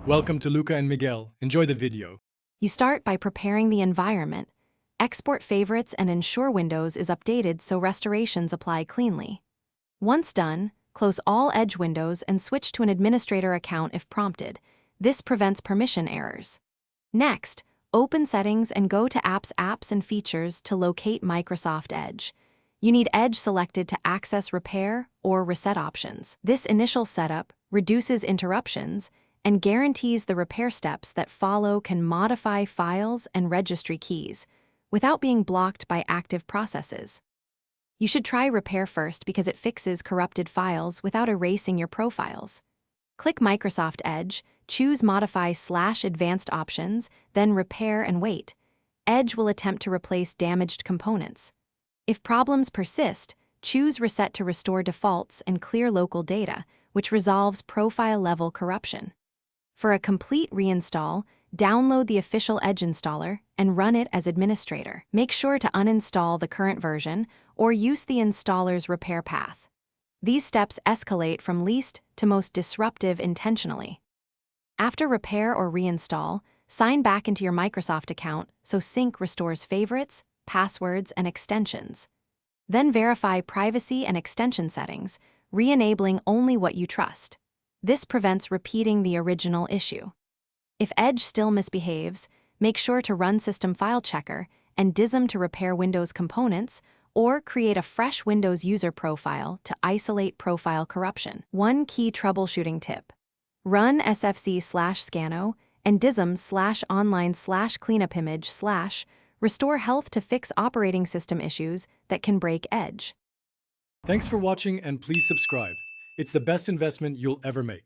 Welcome to Luca and Miguel. Enjoy the video. You start by preparing the environment. Export favorites and ensure Windows is updated so restorations apply cleanly. Once done, close all Edge windows and switch to an administrator account if prompted. This prevents permission errors. Next, open Settings and go to Apps and Features to locate Microsoft Edge. You need Edge selected to access repair or reset options. This initial setup reduces interruptions and guarantees the repair steps that follow can modify files and registry keys without being blocked by active processes. You should try repair first because it fixes corrupted files without erasing your profiles. Click Microsoft Edge, choose Modify/Advanced Options, then Repair and wait. Edge will attempt to replace damaged components. If problems persist, choose Reset to restore defaults and clear local data, which resolves profile-level corruption. For a complete reinstall, download the official Edge installer and run it as administrator. Make sure to uninstall the current version or use the installer's repair path. These steps escalate from least to most disruptive intentionally. After repair or reinstall, sign back into your Microsoft account so Sync restores favorites, passwords, and extensions. Then verify privacy and extension settings, re-enabling only what you trust. This prevents repeating the original issue. If Edge still misbehaves, make sure to run System File Checker and DISM to repair Windows components or create a fresh Windows user profile to isolate profile corruption. One key troubleshooting tip: run sfc/scano and dism/online/cleanupimage/ restore health to fix operating system issues that can break Edge. Thanks for watching and please subscribe. It's the best investment you'll ever make.